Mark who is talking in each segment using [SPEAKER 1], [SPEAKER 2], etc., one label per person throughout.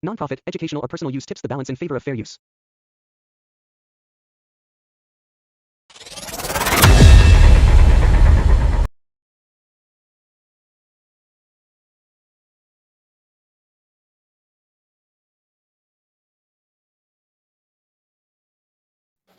[SPEAKER 1] Non-profit, educational or personal use tips the balance in favor of fair use.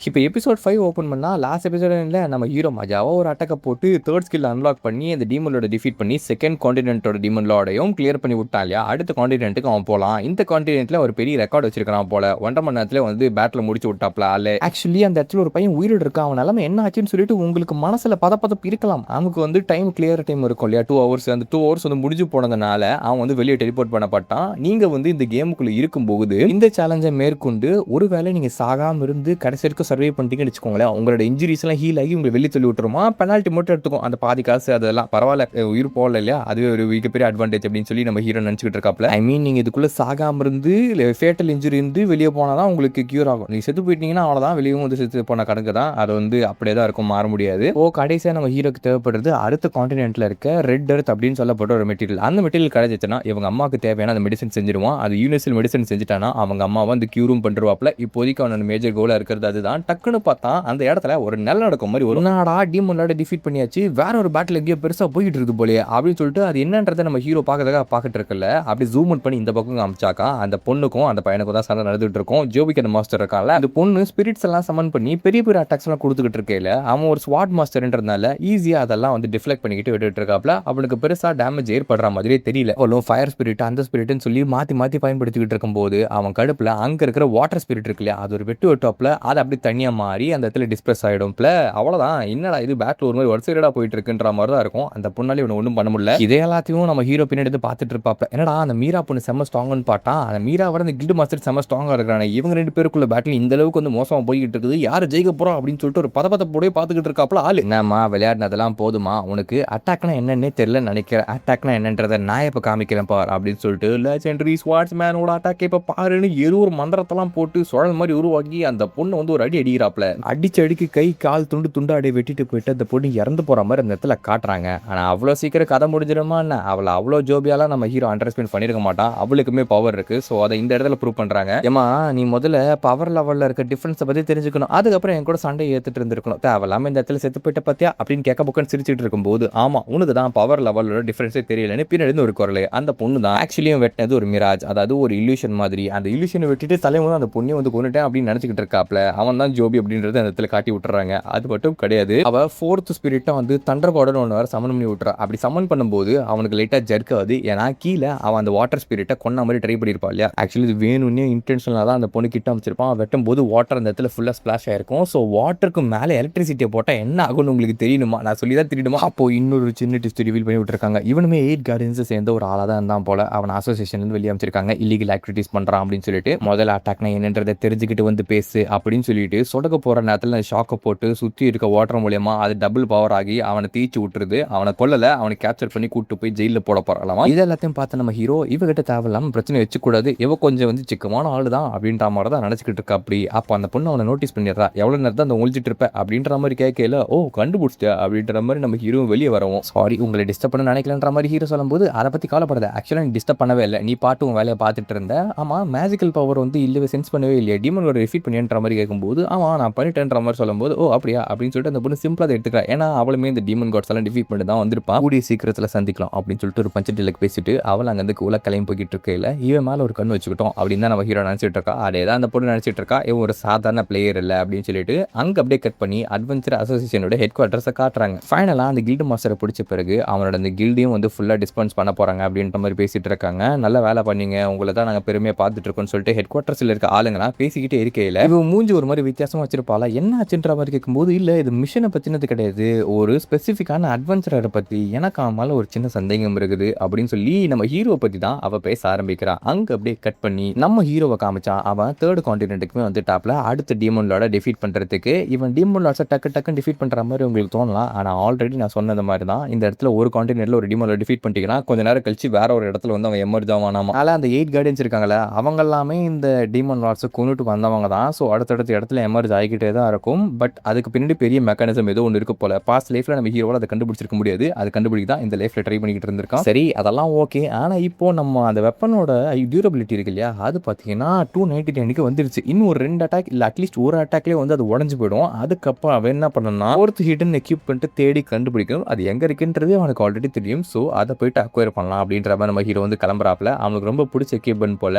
[SPEAKER 2] இப்போ episode 5 open பண்ணா, last எபிசோட்ல நம்ம hero மஜாவா ஒரு அட்டாக்க போட்டு 3rd ஸ்கில் அன்லாக் பண்ணி அந்த டீமன் லார்ட டிஃபீட் பண்ணி 2nd கான்டினென்ட்டோட டீமன் லார்டையும் கிளியர் பண்ணி விட்டான் இல்லையா? அடுத்த கான்டினென்ட்டுக்கு அவன் போலாம். இந்த கான்டினென்ட்ல ஒரு பெரிய ரெக்கார்ட் வச்சிருக்கான் போல. 1.5 மணி நேரத்துல வந்து பேட்டில் முடிச்சு விட்டாப்ல ஆளு. ஆக்சுவலி அந்த இடத்துல ஒரு பையன் உயிரோடு இருக்கான். அவன் நிலைமை என்ன ஆச்சுன்னு சொல்லிட்டு உங்களுக்கு மனசுல பதப்பதப்பு இருக்கலாம். அவனுக்கு வந்து கிளியர் டைம் இருக்கும் இல்லையா? 2 ஹவர்ஸ். அந்த 2 ஹவர்ஸ் வந்து முடிஞ்சு போனதுனால அவன் வந்து வெளியே டெலிபோர்ட் பண்ணப்பட்டான். நீங்க வந்து இந்த கேமுக்குள்ள இருக்கும்போது இந்த சேலஞ்சை மேற்கொண்டு ஒருவேளை நீங்க சாகாம இருந்து கடைசி வரைக்கும் சர்வே பண்ணிட்டீங்கன்னு வச்சுக்கோங்களேன், உங்களோட இன்ஜுரிஸ் எல்லாம் ஹீல் ஆகி உங்களை வெளியே சொல்லி விட்டுருமா? பெனால்ட்டி மட்டும் எடுத்துக்கும். அந்த பாதி காசு அதெல்லாம் பரவாயில்ல, உயிர் போகல இல்லையா? அதுவே ஒரு மிகப்பெரிய அட்வான்டேஜ் அப்படின்னு சொல்லி நம்ம ஹீரோ நினச்சிக்கிட்டு இருக்காப்ல. ஐ மீன் நீங்க இதுக்குள்ள சாகாம இருந்து ஃபேட்டல் இன்ஜுரி இருந்து வெளியே போனாதான் உங்களுக்கு கியூர் ஆகும். நீங்க செத்து போயிட்டீங்கன்னா அவ்வளோதான், வெளியும் வந்து செத்து போன கணக்கு தான். அது வந்து அப்படியே தான் இருக்கும், மாற முடியாது. கடைசியாக நம்ம ஹீரோக்கு தேவைப்படுறது அடுத்த கான்டினென்ட்ல இருக்க ரெட் எர்த் அப்படின்னு சொல்லப்பட்ட ஒரு மெட்டீரியல். அந்த மெட்டீரியல் கிடைச்சிச்சுன்னா இவங்க அம்மாவுக்கு தேவையான அந்த மெடிசன் செஞ்சிருவான். அது யூனிவர்சல் மெடிசன் செஞ்சுட்டானா அவங்க அம்மாவை அந்த கியூரும் பண்ணிருவாப்ல. இப்போதைக்கு அவனோட மேஜர் கோலா இருக்கிறது அதுதான். டக்குன்னு பார்த்தா அந்த இடத்துல ஒரு நல்ல நடக்கும் மாதிரி ஒரு நாடா டீமன் லார்ட டிஃபீட் பண்ணியாச்சு, வேற ஒரு பேட்டில் எங்கேயோ பெருசா போயிட்டு இருக்கு போலயே அப்படின்னு சொல்லிட்டு அது என்னன்றதை நம்ம ஹீரோ பார்த்துட்டு இருக்கல. அப்படி ஜூம் அவுட் பண்ணி இந்த பக்கம் காமிச்சாக்கா அந்த பொண்ணுக்கும் அந்த பையனுக்கும் தான் சண்டை நடந்துட்டு இருக்கும். ஜோபிக் அந்த மாஸ்டர் இருக்கால, அந்த பொண்ணு ஸ்பிரிட்ஸ் எல்லாம் சமன் பண்ணி பெரிய பெரிய அட்டாக்ஸ் எல்லாம் கொடுத்துக்கிட்டு இருக்கேல, அவன் ஒரு ஸ்வாட் மாஸ்டர்ன்றதுனால ஈஸியா அதெல்லாம் வந்து டிஃப்ளெக்ட் பண்ணிக்கிட்டு விட்டுட்டு இருக்காப்ல. அவனுக்கு பெருசா டேமேஜ் ஏற்படுற மாதிரியே தெரியல. அவளும் ஃபயர் ஸ்பிரிட் அந்த ஸ்பிரிட்னு சொல்லி மாத்தி மாத்தி பயன்படுத்திக்கிட்டு இருக்கும்போது அவன் கடுப்புல அங்க இருக்கிற வாட்டர் ஸ்பிரிட் இருக்கு இல்லையா, அது ஒரு வெட்டுவட்டாப்ல அது அப்படி தனியா மாறி அந்த இடத்துல டிஸ்பிரஸ் ஆயிடும். அவ்வளவுதான், என்னடா இது பேட்டில் ஒரு மாதிரி வருஷடா போயிட்டு இருக்குன்ற மாதிரி தான் இருக்கும். அந்த பொண்ணாலே இவனை ஒன்றும் பண்ண முடியல. இதே எல்லாத்தையும் நம்ம ஹீரோ பின்னாடி எடுத்து பார்த்துட்டு இருப்பாப்ல. என்னடா அந்த மீரா பொண்ணு செம்ம ஸ்ட்ராங்னு பார்த்தா அந்த மீரா வர அந்த கில்டு மாஸ்டர் செம்ம ஸ்ட்ராங்கா இருக்கிறாங்க. இவங்க 2 பேருக்குள்ள பேட்டில் இந்த அளவுக்கு வந்து மோசமா போய்கிட்டு இருக்குது, யாரு ஜெயிக்க போறோம் அப்படின்னு சொல்லிட்டு ஒரு பதப்பத்தோடய பார்த்துக்கிட்டு இருக்காப்ல ஆளு. என்னம்மா விளையாடினதெல்லாம் போதுமா, உனக்கு அட்டாக்னா என்னன்னே தெரியல நினைக்கிறேன். அட்டாக்னா என்னன்றதை நான் இப்ப காமிக்கிறேன் பார் அப்படின்னு சொல்லிட்டு லெஜெண்டரி ஸ்வாட்ஸ் மேனோட அட்டாக் இப்ப பாருன்னு ஏதோ ஒரு மந்திரத்தெல்லாம் போட்டு சுழல் மாதிரி உருவாக்கி அந்த பொண்ணு வந்து ஒரு அடி அடிக்கிறாப்ல. அடிச்சு அடிக்கு கை கால் துண்டு துண்டாடி வெட்டிட்டு போயிட்டு அந்த பொண்ணு இறந்து போற மாதிரி அந்த இடத்துல காட்டுறாங்க. ஆனா அவ்வளோ சீக்கிரம் கதை முடிஞ்சிடுமா என்ன? அவளை அவ்வளோ ஜோபியாலாம் நம்ம ஹீரோ அண்டர்ஸ்டாண்ட் பண்ணிருக்க மாட்டான். அவளுக்குமே பவர் இருக்கு. ஸோ அதை இந்த இடத்துல ப்ரூவ் பண்றாங்க. ஏமா நீ முதல்ல பவர் லெவல்ல இருக்க டிஃபரன்ஸை பத்தி தெரிஞ்சுக்கணும், அதுக்கப்புறம் என் கூட சண்டை ஏத்துட்டு இருந்திருக்கணும். தேவையில்லாம இந்த இடத்துல செத்து போயிட்ட பத்தியா அப்படின்னு கேட்க புக்கன்னு சிரிச்சுட்டு இருக்கும்போது ஆமா உனக்கு தான் பவர் லெவலோட டிஃபரன்ஸே தெரியலன்னு பின்னாடி ஒரு குரல். அந்த பொண்ணு தான் ஆக்சுவலியும் வெட்டினது ஒரு மிராஜ், அதாவது ஒரு இல்யூஷன் மாதிரி. அந்த இல்யூஷனை வெட்டிட்டு தலைமுறை அந்த பொண்ணையும் வந்து கொண்டுட்டேன் அப்படின்னு நினைச்சுக்கிட்டு இருக்காப்ல. அவன் தான் ஜோபி அப்படின்றது அந்த இடத்துல காட்டி விட்டுறாங்க. அது மட்டும் கிடையாது, அவ 4th ஸ்பிரிட்டை வந்து தண்டர் கார்டன் ஒன்று வர சமன் பண்ணி விட்டுறா. அப்படி சமன் பண்ணும்போது அவனுக்கு லைட்டாக ஜர்க் ஆகுது. ஏன்னா கீழே அவன் அந்த வாட்டர் ஸ்பிரிட்டை கொன்ன மாதிரி ட்ரை பண்ணியிருப்பா இல்லையா. ஆக்சுவலி இது வேணும்னே இன்டென்ஷனாக தான் அந்த பொண்ணு கிட்ட அமைச்சிருப்பான். வெட்டும் போது வாட்டர் அந்த இடத்துல ஃபுல்லாக ஸ்பிளாஷ் ஆயிருக்கும். ஸோ வாட்டருக்கு மேலே எலக்ட்ரிசிட்டியை போட்டால் என்ன ஆகும்னு உங்களுக்கு தெரியணுமா? நான் சொல்லி தான் தெரியணுமா? அப்போ இன்னொரு சின்ன டிஸ்ட் ரிவீல் பண்ணி விட்டுருக்காங்க. இவனுமே 8 கார்டியன்ஸ் சேர்ந்த ஒரு ஆளாக தான் இருந்தான் போல. அவன் அசோசியேஷன் வெளியே அமைச்சிருக்காங்க, இல்லீகல் ஆக்டிவிட்டிஸ் பண்ணுறான் அப்படின்னு சொல்லிட்டு. முதல்ல அட்டாக்னா என்னன்றதை தெரிஞ்சுக்கிட்டு வந்து பேசு அப்படின்னு சொல்லிட்டு சொடக்க போகிற நேரத்தில் ஷாக்கை போட்டு சுற்றி இருக்க வாட்டர் மூலியமா அது டபுள் பவர் ஆகி அவனை தீச்சு விட்டுருது. அவனை கொல்லல, அவனை கேப்சர் பண்ணி கூட்டு போய் ஜெயிலில் போட போறான். இது எல்லாத்தையும் பார்த்து நம்ம ஹீரோ இவகிட்ட தேவையில்லாம பிரச்சனை வச்சுக்கூடாது, இவ கொஞ்சம் வந்து சிக்கமான ஆளு தான் அப்படின்ற மாதிரி தான் நினைச்சுக்கிட்டு இருக்கா. அப்படி அப்போ அந்த பொண்ணு அவனை நோட்டீஸ் பண்ணிடுறா. எவ்வளவு நேரம் தான் அந்த ஒழிச்சிட்டு இருப்ப அப்படின்ற மாதிரி கேட்கல. ஓ கண்டுபிடிச்சிட்ட அப்படின்ற மாதிரி நம்ம ஹீரோ வெளியே வரவும், சாரி உங்களை டிஸ்டர்ப் பண்ண நினைக்கலன்ற மாதிரி ஹீரோ சொல்லும்போது அதை பத்தி கவலைப்படாத, ஆக்சுவலா நீ டிஸ்டர்ப் பண்ணவே இல்லை, நீ பாட்டு உன் வேலையை பார்த்துட்டு இருந்த. ஆமா மேஜிக்கல் பவர் வந்து இல்லவே சென்ஸ் பண்ணவே இல்லையா, டீமனோட ரிஃபீட் பண்ணின்ற மாதிரி கேட்கும்போது ஆமா நான் பண்ணிட்டேன்ற மாதிரி சொல்லும்போது ஓ அப்படியா அப்படின்னு சொல்லிட்டு அந்த பொண்ணு சிம்பிளா எடுத்துக்கிறா. ஏன்னா அவளுமே இந்த டீமன் காட்ஸ் எல்லாம் டிஃபீட் பண்ணி தான் வந்திருப்பா. கூடிய சீக்கிரத்தில் சந்திக்கலாம் அப்படின்னு சொல்லிட்டு ஒரு பஞ்சடிலுக்கு பேசிட்டு அவள் அங்கே வந்து கூல கிளம்பி போய்கிட்டு இருக்கையில இவன் மேலே ஒரு கண் வச்சுக்கிட்டோம் அப்படின்னு தான் நம்ம ஹீரோ நினச்சிட்டு இருக்கா. அதே தான் அந்த பொண்ணு நினச்சிட்டு இருக்கா, இவன் ஒரு சாதாரண பிளேயர் இல்லை அப்படின்னு சொல்லிட்டு அங்கே அப்படியே கட் பண்ணி அட்வென்ச்சர் அசோசியேஷனோட ஹெட் குவார்ட்டர்ஸை காட்டுறாங்க. ஃபைனலாக அந்த கில்டு மாஸ்டரை பிடிச்ச பிறகு அவனோட அந்த கில்டையும் வந்து ஃபுல்லாக டிஸ்பென்ஸ் பண்ண போகிறாங்க அப்படின்ற மாதிரி பேசிட்டு இருக்காங்க. நல்ல வேலை பண்ணீங்க, உங்களை தான் நாங்கள் பெருமையாக பார்த்துட்டு இருக்கோம்னு சொல்லிட்டு ஹெட் குவார்ட்டர்ஸில் இருக்க ஆளுங்களாம் பேசிக்கிட்டே இருக்கையில் இவன் மூஞ்சி ஒரு மாதிரி வித்தியாசமாக வச்சிருப்பாளா. என்ன ஆச்சுன்ற மாதிரி கேட்கும்போது இல்லை இது மிஷனை பற்றினது கிடையாது, ஒரு ஸ்பெசிஃபிக்கான அட்வென்ச்சரை பற்றி எனக்கு அவன் ஒரு சின்ன சந்தேகம் இருக்குது அப்படின்னு சொல்லி நம்ம ஹீரோவை பற்றி தான் அவள் பேச ஆரம்பிக்கிறான். அங்கே அப்படியே கட் பண்ணி நம்ம ஹீரோவை காமிச்சான். அவன் 3rd கான்டினென்ட்டுக்குமே வந்து டாப்ல அடுத்த டீமன் லார்டை டிஃபீட் பண்ணுறதுக்கு. இவன் டீமன் லார்ட்ஸை டக்குன்னு டிஃபீட் பண்ணுற மாதிரி உங்களுக்கு தோணலாம். ஆனால் ஆல்ரெடி நான் சொன்னது மாதிரி தான் இந்த இடத்துல ஒரு கான்டினென்ட்ல ஒரு டீமன் லார்ட் டிஃபீட் பண்ணிட்டீங்கன்னா கொஞ்ச நேரம் கழிச்சு வேற ஒரு இடத்துல வந்து அவன் எமர்ஜ் ஆவானாமா. அதனால் அந்த 8 கார்டியன்ஸ் இருக்காங்களே அவங்க எல்லாமே இந்த டீமன் லார்ட்ஸை கொண்டுட்டு வந்தவங்க தான். ஸோ அடுத்தடுத்த இடத்துல மேட்ச்சில் எமர்ஜ் ஆகிக்கிட்டே தான் இருக்கும். பட் அதுக்கு பின்னாடி பெரிய மெக்கானிசம் ஏதோ ஒன்று இருக்கு போல. பாஸ்ட் லைஃப்பில் நம்ம ஹீரோவால் அதை கண்டுபிடிச்சிருக்க முடியாது. அது கண்டுபிடிக்க தான் இந்த லைஃப்பில் ட்ரை பண்ணிக்கிட்டு இருந்திருக்கான். சரி, அதெல்லாம் ஓகே. ஆனால் இப்போ நம்ம அந்த வெப்பனோட டியூரபிலிட்டி இருக்கு இல்லையா, அது பார்த்தீங்கன்னா 299க்கு வந்துருச்சு. இன்னும் ஒரு 2 அட்டாக் இல்லை அட்லீஸ்ட் ஒரு அட்டாக்லேயே வந்து அது உடஞ்சி போயிடும். அதுக்கப்புறம் அவன் என்ன பண்ணணும்னா ஃபோர்த் ஹிடன் எக்யூப்மெண்ட் தேடி கண்டுபிடிக்கணும். அது எங்கே இருக்குன்றது அவனுக்கு ஆல்ரெடி தெரியும். ஸோ அதை போயிட்டு அக்வயர் பண்ணலாம் அப்படின்ற மாதிரி நம்ம ஹீரோ வந்து கிளம்புறாப்புல. அவனுக்கு ரொம்ப பிடிச்ச எக்யூப்மெண்ட் போல.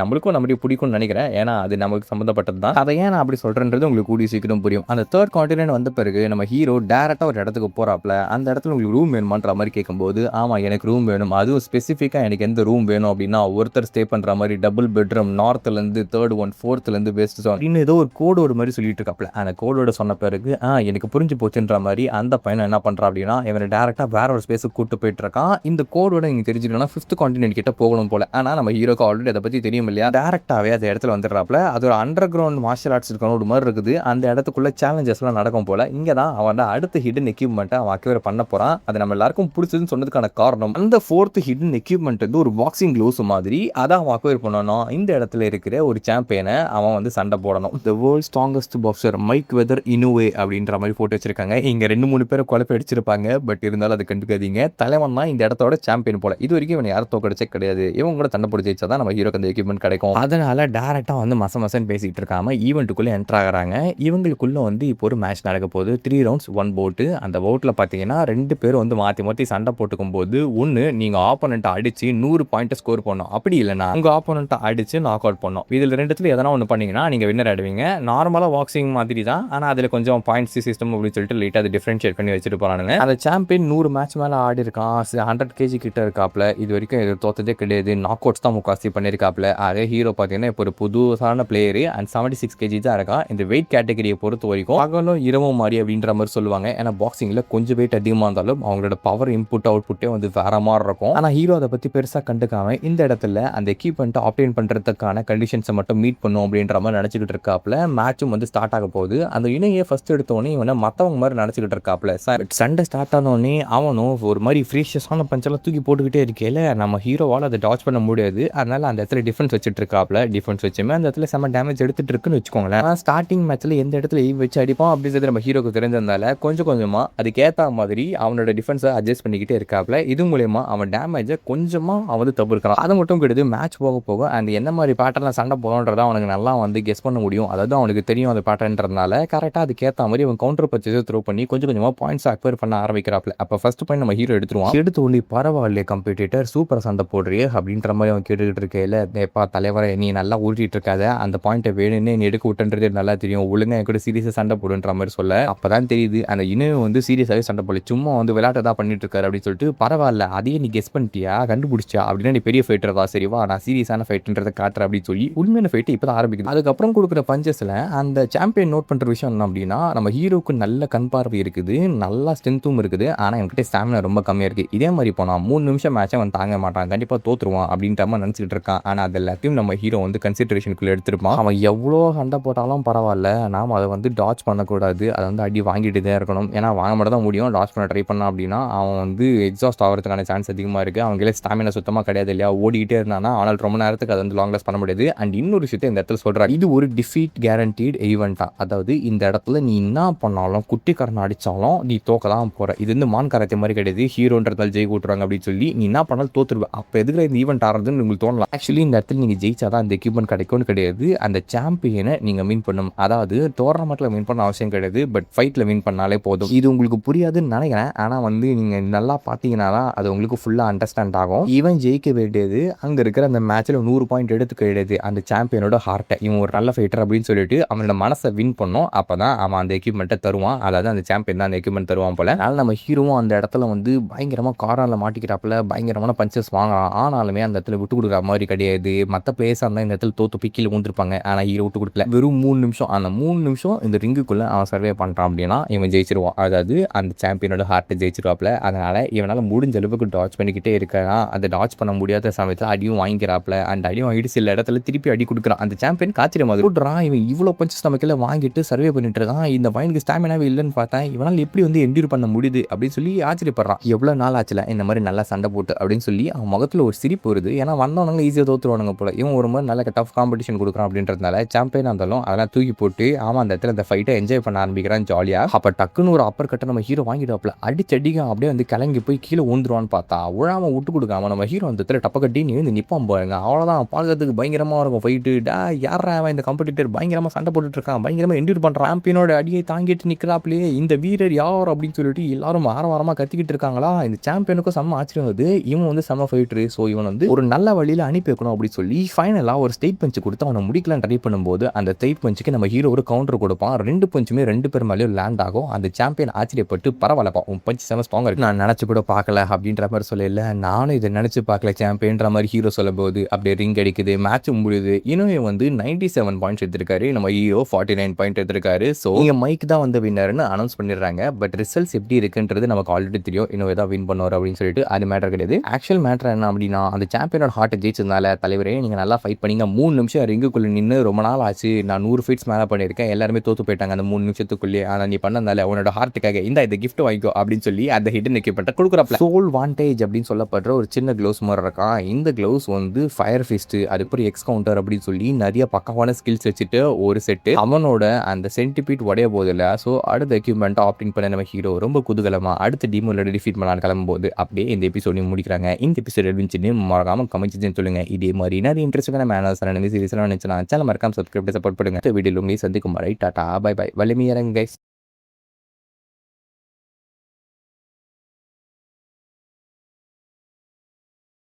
[SPEAKER 2] நம்மளுக்கும் நம்மளுடைய பிடிக்கும்னு நினைக்கிறேன். ஏன்னா அது நமக்கு சம்மந்தப்பட்டது தான். அதை ஏன் நான் அப்படி சொல்கிறேன்றது உங்களுக்கு கூடிய சீக்கிரம் புரியும். அந்த தேர்ட் கான்டினென்ட் வந்த பிறகு நம்ம ஹீரோ டேரெக்டாக ஒரு இடத்துக்கு போகிறாப்புல. அந்த இடத்துல உங்களுக்கு ரூம் வேணுமான்ற மாதிரி கேட்கும்போது, ஆமாம் எனக்கு ரூம் வேணும். அதுவும் ஸ்பெசிஃபிக்காக எனக்கு எந்த ரூம் வேணும் அப்படின்னா ஒருத்தர் ஸ்டே பண்ணுற மாதிரி டபுள் பெட்ரூம், நார்த்லேருந்து தேர்ட் ஒன், ஃபோர்த்லேருந்து வெஸ்ட் ஜோன் அப்படின்னு ஏதோ ஒரு கோடோடு மாதிரி சொல்லிட்டு இருக்காப்புல. அந்த கோடோட சொன்ன பிறகு எனக்கு புரிஞ்சு போச்சுன்ற மாதிரி அந்த பையனை என்ன பண்ணுறான் அப்படின்னா இவனை டேரெக்டாக வேற ஒரு ஸ்பேஸுக்கு கூட்டு போயிட்டு இருக்கான். இந்த கோடோட நீங்கள் தெரிஞ்சுக்கணும்னா 5th கான்டினென்ட் கிட்ட போகணும் போல. ஆனால் நம்ம ஹீரோக்கு ஆல்ரெடி அதை பற்றி தெரியும் இல்லையா, டேரெக்டாகவே அந்த இடத்துல வந்துடுறாப்புல. அது ஒரு அண்டர் கிரவுண்ட் மார்ஷல் ஆர்ட்ஸ் இருக்கணும் ஒரு மாதிரி இருக்குது. அந்த இடத்துக்குள்ள சேலஞ்சஸ்லாம் நடக்கும் போல. இங்கே தான் அவன் அடுத்த ஹிடன் எக்யூப்மெண்ட்டை அவன் அக்வயர் பண்ண போகிறான். அது நம்ம எல்லாருக்கும் பிடிச்சதுன்னு சொன்னதுக்கான காரணம் அந்த 4th ஹிடன் எக்யூப்மெண்ட் வந்து ஒரு பாக்ஸிங் க்ளோஸ் மாதிரி. அதை அவன் அக்வயர் பண்ணணும். இந்த இடத்துல இருக்கிற ஒரு சாம்பியனை அவன் வந்து சண்டை போடணும். The world strongest boxer Mike Weather இனோவே அப்படின்ற மாதிரி போட்டு வச்சிருக்காங்க. இங்கே 2-3 பேரை குழப்ப அடிச்சிருப்பாங்க. பட் இருந்தாலும் அதை கண்டுக்காதீங்க. தலைவன் தான் இந்த இடத்தோட சாம்பியன் போல. இது வரைக்கும் இவன் யாரும் தோக்கடிச்சே கிடையாது. இவங்க கூட சண்டை போட்டு ஜெயிச்சா தான் நம்ம ஹீரோக்கு அந்த எக்யூப்மெண்ட் கிடைக்கும். அதனால டேரக்டாக வந்து மசன் பேசிட்டு இருக்காம ஈவெண்ட்டுக்குள்ளே என்ட்ரு ஆகிறாங்க. இவங்களுக்குள்ள வந்து இப்போ ஒரு மேட்ச் நடக்க போகுது. 3 rounds 1 vote. அந்த voteல பார்த்தீங்கன்னா 2 பேர் வந்து மாற்றி சண்டை போட்டுக்கும் போது ஒன்று நீங்கள் ஆப்போனண்ட்டை அடித்து 100 பாயிண்ட்டை ஸ்கோர் பண்ணணும். அப்படி இல்லைனா உங்கள் ஆப்போனண்ட்டை அடித்து நாக் அவுட் பண்ணணும். இதில் 2த்துல எதனா ஒன்று பண்ணீங்கன்னா நீங்கள் வின்னர் ஆடுவீங்க. நார்மலாக பாக்ஸிங் மாதிரி தான். ஆனால் அதில் கொஞ்சம் பாயிண்ட்ஸ் சிஸ்டம் அப்படின்னு சொல்லிட்டு லைட்டாக அதை டிஃப்ரென்ஷியேட் பண்ணி வச்சுட்டு போகிறானுங்க. அந்த சாம்பியன் 100 மேட்ச் மேலே ஆடி இருக்கான். 100 kg கிட்ட இருக்காப்புல. இது வரைக்கும் இது தோத்ததே கிடையாது. நாக் அவுட்ஸ் தான் முக்காசி பண்ணியிருக்காப்புல. அதே ஹீரோ பார்த்தீங்கன்னா இப்போ ஒரு புதுசான பிளேயரு அண்ட் 76 kg தான் இருக்கான். இந்த வெயிட் கேட்டகரியை பொறுத்த வரைக்கும் பகலும் இரவும் மாதிரி அப்படின்ற மாதிரி சொல்லுவாங்க. ஏன்னா பாக்ஸிங்கில் கொஞ்சம் வெயிட் அதிகமாக இருந்தாலும் அவங்களோட பவர் இன்புட் அவுட்புட்டே வந்து வேற மாதிரி இருக்கும். ஆனால் ஹீரோ அதை பற்றி பெருசாக கண்டுக்காம இந்த இடத்துல அந்த எக்யூப்மெண்ட்டை ஆப்டேன் பண்ணுறதுக்கான கண்டிஷன்ஸை மட்டும் மீட் பண்ணும் அப்படின்ற மாதிரி நினச்சிக்கிட்டு இருக்காப்புல. மேட்சும் வந்து ஸ்டார்ட் ஆக போகுது. அந்த இணையை ஃபர்ஸ்ட் எடுத்தோடனே இவனை மற்றவங்க மாதிரி நினச்சிக்கிட்டு இருக்காப்புல. சண்டை ஸ்டார்ட் ஆனோடனே அவனும் ஒரு மாதிரி ஃப்ரீஷியஸான பஞ்செல்லாம் தூக்கி போட்டுக்கிட்டே இருக்கேல நம்ம ஹீரோவால் அதை டாச் பண்ண முடியாது. அதனால அந்த இடத்துல டிஃபென்ஸ் வச்சுட்டு இருக்காப்புல. டிஃபென்ஸ் வச்சுமே அந்த இடத்துல செம்ம டேமேஜ் எடுத்துட்டு இருக்குன்னு வச்சுக்கோங்களேன். ஸ்டார்டிங் மேட்ச்ல எந்த இடத்துல வச்சு அடிப்பான் அப்படின்றது நம்ம ஹீரோக்கு தெரிஞ்சதால கொஞ்சம் கொஞ்சமாக அதுக்கேற்ற மாதிரி அவனோட டிஃபென்ஸை அட்ஜஸ்ட் பண்ணிக்கிட்டே இருக்காப்புல. இது மூலயமா அவன் டேமேஜை கொஞ்சமாக அவன் வந்து தவிர்க்கிறான். அது மட்டும் கிடையாது, மேட்ச் போக போக அந்த என்ன மாதிரி பேட்டர்ல சண்டை போகணுன்றதை அவனுக்கு நல்லா வந்து கெஸ் பண்ண முடியும். அதாவது அவனுக்கு தெரியும் அந்த பேட்டர்ன்றதுனால கரெக்டாக அதுக்கேற்ற மாதிரி அவன் கவுண்டர் பர்ச்சேஸை த்ரோ பண்ணி கொஞ்சம் கொஞ்சமாக பாயிண்ட்ஸ் அக்வயர் பண்ண ஆரம்பிக்கிறாப்புல. அப்போ ஃபர்ஸ்ட் பாயிண்ட் நம்ம ஹீரோ எடுத்துருவான். எடுத்து ஒளி பரவாயில்லையே கம்பெடிட்டர் சூப்பர் சண்டை போடுறியே அப்படின்ற மாதிரி அவன் கேட்டுக்கிட்டு இருக்கையில, எப்பா தலைவரை நீ நல்லா ஊட்டிட்டு இருக்காத, அந்த பாயிண்ட்டை வேணும்னு நீ எடுக்க விட்டுன்றது நல்லா தெரியும், ஒழுங்கா என் கூட சீரியஸாக சண்டை போடுன்ற மாதிரி சொல்ல அப்பதான் தெரியுது அந்த இனவு வந்து சீரியஸாகவே சண்டை போடல, சும்மா வந்து விளையாட்டு தான் பண்ணிட்டு இருக்காரு அப்படின்னு சொல்லிட்டு. பரவாயில்ல அதையே நீ கெஸ் பண்ணிட்டியா, கண்டுபிடிச்சியா அப்படின்னா நீ பெரிய ஃபைட்டர் தான், சரிவா நான் சீரியஸான ஃபைட்டுன்றதை காட்டுற அப்படின்னு சொல்லி உண்மையான ஃபைட்டு இப்போ தான் ஆரம்பிக்குது. அதுக்கப்புறம் கொடுக்குற பஞ்சஸில் அந்த சாம்பியன் நோட் பண்ணுற விஷயம் என்ன அப்படின்னா, நம்ம ஹீரோக்கு நல்ல கண் பார்வை இருக்குது, நல்லா ஸ்ட்ரென்த்தும் இருக்குது, ஆனால் என்கிட்ட ஸ்டாமினா ரொம்ப கம்மியாக இருக்குது. இதே மாதிரி போனால் 3 நிமிஷம் மேட்சை அவன் தாங்க மாட்டான், கண்டிப்பாக தோற்றுருவான் அப்படின்ற மாதிரி நினச்சிக்கிட்டு இருக்கான். ஆனால் அது எல்லாத்தையும் நம்ம ஹீரோ வந்து கன்சிடரேஷனுக்குள்ளே எடுத்துருப்பான். அவன் எவ்வளோ சண்டை போட்டாலும் பரவாயில்ல, நாம் அதை வந்து டாச் பண்ணக்கூடாது, அதை வந்து அடி வாங்கிட்டு தான் இருக்கணும். ஏன்னா வாங்க மட்டும் தான் முடியும், டாச் பண்ண ட்ரை பண்ணான் அப்படின்னா அவன் வந்து எக்ஸாஸ்ட் ஆகிறதுக்கான சான்ஸ் அதிகமாக இருக்குது. அவங்களே ஸ்டாமினா சுத்தமாக கிடையாது இல்லையா, ஓடிக்கிட்டே இருந்தானா ஆனால் ரொம்ப நேரத்துக்கு அதை வந்து லாங் லாஸ் பண்ண முடியாது. அண்ட் இன்னொரு விஷயத்தை இந்த இடத்துல சொல்கிறாங்க, இது ஒரு டிஃபீட் கேரண்டீட் ஈவெண்ட்டா, அதாவது இந்த இடத்துல நீ என்ன பண்ணாலும் குட்டிக்காரனை அடித்தாலும் நீ தோக்க தான் போகிற. இது வந்து மான் கராத்தே மாதிரி கிடையாது, ஹீரோன்றதால் ஜெயிக்க விட்டுறாங்க அப்படின்னு சொல்லி நீ என்ன பண்ணாலும் தோற்றுருவேன். அப்போ எதுக்கு இந்த ஈவெண்ட் ஆடுறதுன்னு உங்களுக்கு தோணலாம். ஆக்சுவலி இந்த இடத்துல நீங்கள் ஜெயிச்சாதான் அந்த எக்யூப்மெண்ட் கிடைக்கும்னு கிடையாது, அந்த சாம்பியனை நீங்கள் வின் பண்ணணும். அதாவது டோர்னமெண்ட்டில் வின் பண்ண அவசியம் கிடையாது, பட் ஃபைட்டில் வின் பண்ணாலே போதும். இது உங்களுக்கு புரியாதுன்னு நினைக்கிறேன், ஆனால் வந்து நீங்கள் நல்லா பார்த்தீங்கன்னா தான் அது உங்களுக்கு ஃபுல்லாக அண்டர்ஸ்டாண்ட் ஆகும். இவன் ஜெயிக்க வேண்டியது அங்கே இருக்கிற அந்த மேட்ச்சில் 100 பாயிண்ட் எடுத்து கிடையாது, அந்த சாம்பியனோட ஹார்ட்டை, இவன் ஒரு நல்ல ஃபைட்டர் அப்படின்னு சொல்லிட்டு அவனோட மனசை வின் பண்ணோம். அப்போ தான் அவன் அந்த எக்யூப்மெண்ட்டை தருவான், அதாவது அந்த சாம்பியன் தான் அந்த எக்யூப்மெண்ட் தருவான் போல. அதனால் நம்ம ஹீரோவும் அந்த இடத்துல வந்து பயங்கரமாக காரானில் மாட்டிக்கிறாப்புல, பயங்கரமான பஞ்சஸ் வாங்கலாம். ஆனாலுமே அந்த இடத்துல விட்டு கொடுக்குற மாதிரி கிடையாது. மற்ற பிளேயர்ஸாக இருந்தால் இந்த இடத்துல தோத்து பிக்கில் ஊந்துருப்பாங்க, ஆனால் ஹீரோ விட்டு கொடுக்கல. வெறும் 3 நிமிஷம், அந்த 3 நிமிஷம் இந்த ரிங்குக்குள்ளே அவன் சர்வே பண்ணுறான் அப்படின்னா இவன் ஜெயிச்சிருவான், அதாவது அந்த சாம்பியனோட ஹார்ட்டை ஜெயிச்சிருவாப்புல. அதனால் இவனால் முடிஞ்ச அளவுக்கு டாச் பண்ணிக்கிட்டே இருக்கான். அதை டாச் பண்ண முடியாத சமயத்தில் அடியும் வாங்கிக்கிறாப்புல. அந்த அடியும் வாங்கிட்டு சில இடத்துல திருப்பி அடி கொடுக்குறான். அந்த சாம்பியன் காய்ச்சல் மாதிரி விட்றான், இவன் இவ்வளோ பஞ்சஸ் நமக்குள்ள வாங்கிட்டு சர்வே பண்ணிட்டு இருக்கான், இந்த பாயிண்ட்க்கு ஸ்டாமினாவே இல்லைன்னு பார்த்தேன், இவனால் எப்படி வந்து என்டியூர் பண்ண முடியுது அப்படின்னு சொல்லி ஆச்சரியப்படுறான். எவ்வளோ நாள் ஆச்சுல இந்த மாதிரி நல்லா சண்டை போட்டு அப்படின்னு சொல்லி அவன் முகத்தில் ஒரு சிரிப்பு வருது. ஏன்னா வந்தவங்க ஈஸியாக தோற்றுருவானுங்க போல, இவன் ஒரு மாதிரி நல்ல டஃப் காம்படிஷன் கொடுக்குறான் அப்படின்றதுனால சாம்பியனாக இருந்தாலும் அதெல்லாம் அதெல்லாம் தூக்கி போட்டு அந்த இடத்துல அந்த ஃபைட்டை என்ஜாய் பண்ண ஆரம்பிக்கிறான் ஜாலியா. அப்ப டக்குன்னு ஒரு அப்பர் கட்டை நம்ம ஹீரோ வாங்கிடுவாப்ல, அடிச்சடிக்க அப்படியே வந்து கிளங்கி போய் கீழே ஊந்துருவான்னு பார்த்தா உழாம விட்டு கொடுக்காம நம்ம ஹீரோ அந்த இடத்துல டப்ப கட்டின்னு எழுந்து நிப்பான் பாருங்க. அவ்வளவுதான், பார்க்கறதுக்கு பயங்கரமா இருக்கும் ஃபைட்டு. யாரா இந்த காம்படிட்டர் பயங்கரமா சண்டை போட்டுட்டு இருக்கான், பயங்கரமா என்டியூர் பண்றான், சாம்பியனோட அடியை தாங்கிட்டு நிக்கிறாப்லயே இந்த வீரர் யார் அப்படின்னு சொல்லிட்டு எல்லாரும் ஆரவாரமா கத்திக்கிட்டு இருக்காங்களா. இந்த சாம்பியனுக்கும் செம்ம ஆச்சரியம் வருது, இவன் வந்து செம்ம ஃபைட்டரு, ஸோ இவன் வந்து ஒரு நல்ல வழியில அனுப்பி வைக்கணும் அப்படின்னு சொல்லி ஃபைனலா ஒரு ஸ்டேட் பஞ்ச் கொடுத்து அவனை முடிக்கலாம் ட்ரை பண்ணும்போது அந்த ஸ்டேட் பஞ்சுக்கு நம்ம ஹீரோ ஒரு கவுண்டர் கொடுப்பான். 2 பஞ்சுமே 2 பேர் மேலேயும் லேண்ட் ஆகும். அந்த சாம்பியன் ஆச்சரியப்பட்டு பரவாயில்லப்பா உன் பஞ்ச் செம ஸ்ட்ராங்கா இருக்கு, நான் நினைச்சு கூட பார்க்கல அப்படின்ற மாதிரி சொல்லல. நானும் இதை நினைச்சு பார்க்கல சாம்பியன்ற மாதிரி ஹீரோ சொல்லும் போது அப்படியே ரிங் அடிக்குது, மேட்ச் முடியுது. இன்னும் வந்து 97 பாயிண்ட்ஸ் எடுத்திருக்காரு, நம்ம ஹீரோ 49 பாயிண்ட் எடுத்திருக்காரு. ஸோ இங்க மைக் தான் வந்து வின்னர்னு அனௌன்ஸ் பண்ணிடுறாங்க. பட் ரிசல்ட்ஸ் எப்படி இருக்குன்றது நமக்கு ஆல்ரெடி தெரியும், இன்னும் ஏதாவது வின் பண்ணுவார் அப்படின்னு சொல்லிட்டு. அது மேட்டர் கிடையாது. ஆக்சுவல் மேட்டர் என்ன அப்படின்னா, அந்த சாம்பியனோட ஹார்ட்டை ஜெயிச்சதுனால தலைவரே நீங்க நல்லா ஃபைட் பண்ணீங்க, 3 நிமிஷம் ரிங்குக்குள்ள நின்று ரொம்ப நாள் ஆச்சு, நான் 100 ஃபைட்ஸ் மேலே பண்ணியிருக்கேன், எல்லாருமே தோத்து போயிட்டாங்க அந்த 3 நிமிஷத்துக்குள்ளேயே, ஆனால் நீ பண்ணதால உன்னோட ஹார்ட்டுக்காக இந்த கிஃப்ட் வாங்கிக்கோ அப்படின்னு சொல்லி அந்த ஹிடன் எக்யூப்மெண்ட்டை கொடுக்குறப்ப சோல் வாண்டேஜ் அப்படின்னு சொல்லப்படுற ஒரு சின்ன க்ளவுஸ் மாதிரி இருக்கான். இந்த க்ளவுஸ் வந்து ஃபயர் ஃபிஸ்ட், அதுக்கப்புறம் எக்ஸ் கவுண்டர் அப்படின்னு சொல்லி நிறைய பக்கமான ஸ்கில்ஸ் வச்சுட்டு ஒரு செட்டு அவனோட அந்த சென்டிபீட் உடைய போதில்லை. ஸோ அடுத்த எக்யூப்மெண்ட்டை ஆப்டிங் பண்ண நம்ம ஹீரோ ரொம்ப குதூகலமா அடுத்த டீமோட டிஃபீட் பண்ணான்னு கிளம்பும்போது அப்படியே இந்த எபிசோடையும் முடிக்கிறாங்க. இந்த எபிசோட் இருந்துச்சுன்னு மறக்காம கமெண்ட்ஸ் சொல்லுங்க. இதே மாதிரி நிறைய இன்ட்ரெஸ்டான மேனர்ஸ் சீரிஸ்லாம் நினைச்சுனா சேனல் மறக்காம சப்ஸ்கிரைப் சப்போர்ட் பண்ணுங்க. வீடியோ உங்களை சந்திக்கும் வரை டாடா பை பை. வலிமையரங்க கைஸ்.